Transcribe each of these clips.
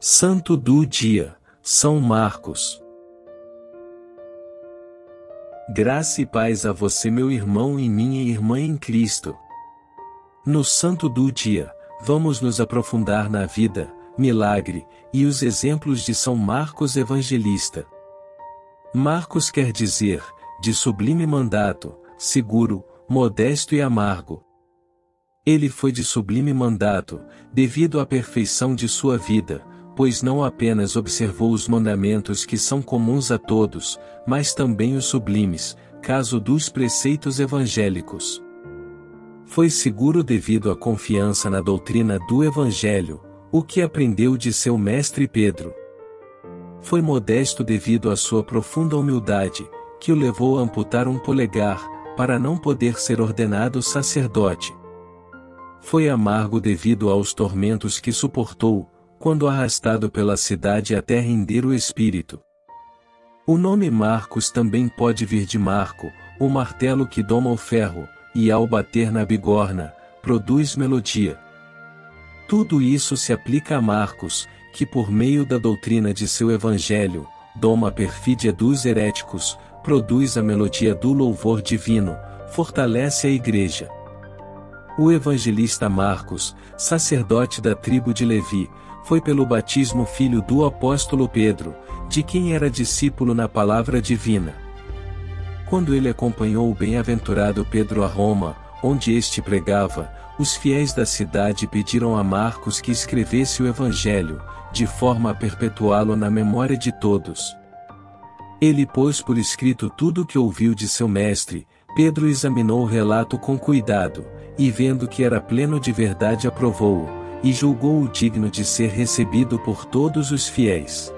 Santo do dia, São Marcos. Graça e paz a você, meu irmão e minha irmã em Cristo. No Santo do dia, vamos nos aprofundar na vida, milagre, e os exemplos de São Marcos Evangelista. Marcos quer dizer, de sublime mandato, seguro, modesto e amargo. Ele foi de sublime mandato, devido à perfeição de sua vida, pois não apenas observou os mandamentos que são comuns a todos, mas também os sublimes, caso dos preceitos evangélicos. Foi seguro devido à confiança na doutrina do Evangelho, o que aprendeu de seu mestre Pedro. Foi modesto devido à sua profunda humildade, que o levou a amputar um polegar, para não poder ser ordenado sacerdote. Foi amargo devido aos tormentos que suportou, quando arrastado pela cidade até render o espírito. O nome Marcos também pode vir de Marco, o martelo que doma o ferro, e ao bater na bigorna, produz melodia. Tudo isso se aplica a Marcos, que por meio da doutrina de seu evangelho, doma a perfídia dos heréticos, produz a melodia do louvor divino, fortalece a igreja. O evangelista Marcos, sacerdote da tribo de Levi, foi pelo batismo filho do apóstolo Pedro, de quem era discípulo na palavra divina. Quando ele acompanhou o bem-aventurado Pedro a Roma, onde este pregava, os fiéis da cidade pediram a Marcos que escrevesse o evangelho, de forma a perpetuá-lo na memória de todos. Ele pôs por escrito tudo o que ouviu de seu mestre. Pedro examinou o relato com cuidado, e vendo que era pleno de verdade aprovou-o, e julgou-o digno de ser recebido por todos os fiéis.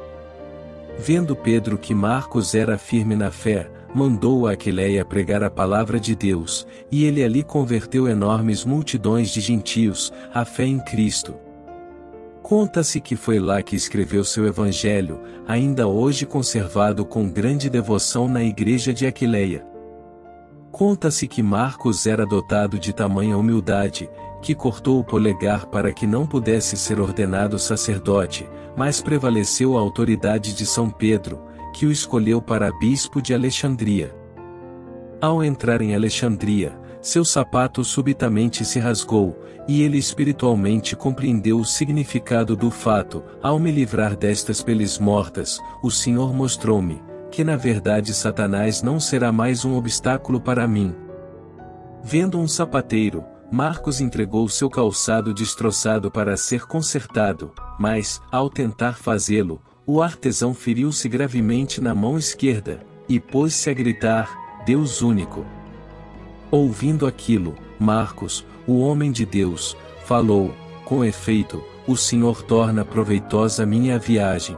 Vendo Pedro que Marcos era firme na fé, mandou a Aquileia pregar a palavra de Deus, e ele ali converteu enormes multidões de gentios, à fé em Cristo. Conta-se que foi lá que escreveu seu evangelho, ainda hoje conservado com grande devoção na igreja de Aquileia. Conta-se que Marcos era dotado de tamanha humildade, que cortou o polegar para que não pudesse ser ordenado sacerdote, mas prevaleceu a autoridade de São Pedro, que o escolheu para bispo de Alexandria. Ao entrar em Alexandria, seu sapato subitamente se rasgou, e ele espiritualmente compreendeu o significado do fato. Ao me livrar destas peles mortas, o Senhor mostrou-me, que na verdade Satanás não será mais um obstáculo para mim. Vendo um sapateiro, Marcos entregou seu calçado destroçado para ser consertado, mas, ao tentar fazê-lo, o artesão feriu-se gravemente na mão esquerda, e pôs-se a gritar, Deus único. Ouvindo aquilo, Marcos, o homem de Deus, falou, com efeito, o Senhor torna proveitosa minha viagem.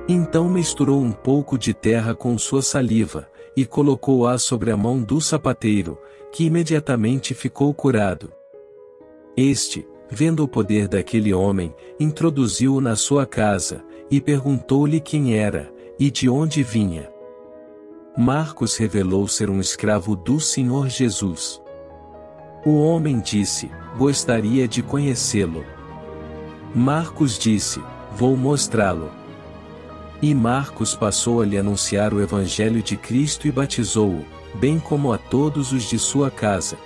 Então misturou um pouco de terra com sua saliva, e colocou-a sobre a mão do sapateiro, que imediatamente ficou curado. Este, vendo o poder daquele homem, introduziu-o na sua casa, e perguntou-lhe quem era, e de onde vinha. Marcos revelou ser um escravo do Senhor Jesus. O homem disse, gostaria de conhecê-lo. Marcos disse, vou mostrá-lo. E Marcos passou a lhe anunciar o evangelho de Cristo e batizou-o, bem como a todos os de sua casa.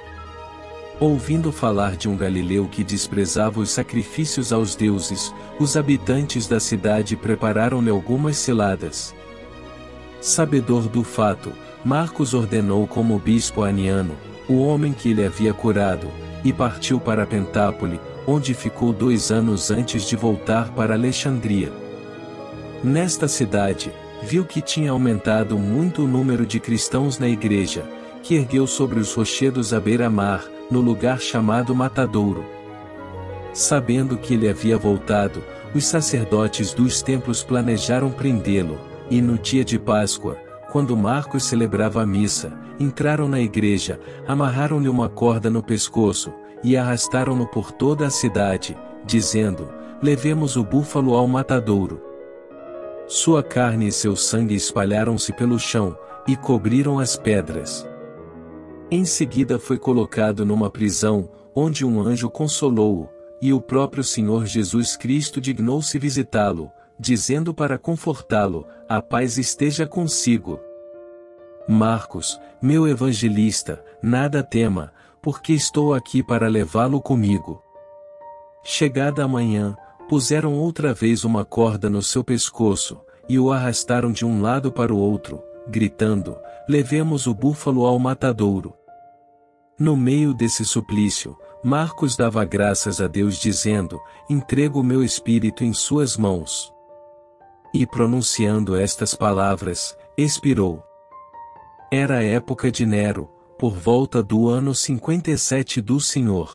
Ouvindo falar de um galileu que desprezava os sacrifícios aos deuses, os habitantes da cidade prepararam-lhe algumas ciladas. Sabedor do fato, Marcos ordenou como bispo a Aniano, o homem que ele havia curado, e partiu para Pentápole, onde ficou 2 anos antes de voltar para Alexandria. Nesta cidade, viu que tinha aumentado muito o número de cristãos na igreja, que ergueu sobre os rochedos à beira-mar, no lugar chamado Matadouro. Sabendo que ele havia voltado, os sacerdotes dos templos planejaram prendê-lo, e no dia de Páscoa, quando Marcos celebrava a missa, entraram na igreja, amarraram-lhe uma corda no pescoço, e arrastaram-no por toda a cidade, dizendo, levemos o búfalo ao matadouro. Sua carne e seu sangue espalharam-se pelo chão, e cobriram as pedras. Em seguida foi colocado numa prisão, onde um anjo consolou-o, e o próprio Senhor Jesus Cristo dignou-se visitá-lo, dizendo para confortá-lo: a paz esteja consigo. Marcos, meu evangelista, nada tema, porque estou aqui para levá-lo comigo. Chegada a manhã, puseram outra vez uma corda no seu pescoço, e o arrastaram de um lado para o outro, gritando: levemos o búfalo ao matadouro. No meio desse suplício, Marcos dava graças a Deus dizendo: entrego o meu espírito em suas mãos. E pronunciando estas palavras, expirou. Era a época de Nero, por volta do ano 57 do Senhor.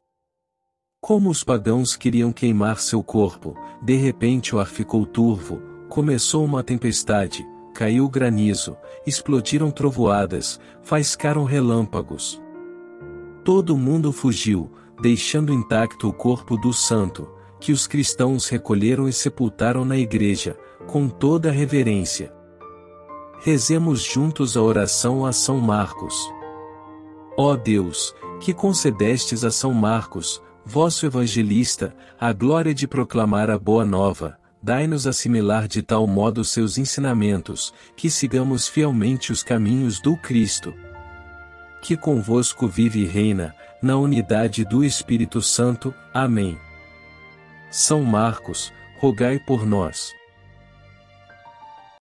Como os pagãos queriam queimar seu corpo, de repente o ar ficou turvo, começou uma tempestade, caiu granizo, explodiram trovoadas, faiscaram relâmpagos. Todo mundo fugiu, deixando intacto o corpo do santo, que os cristãos recolheram e sepultaram na igreja, com toda a reverência. Rezemos juntos a oração a São Marcos. Ó Deus, que concedestes a São Marcos, vosso evangelista, a glória de proclamar a boa nova, dai-nos assimilar de tal modo seus ensinamentos, que sigamos fielmente os caminhos do Cristo, que convosco vive e reina, na unidade do Espírito Santo. Amém. São Marcos, rogai por nós.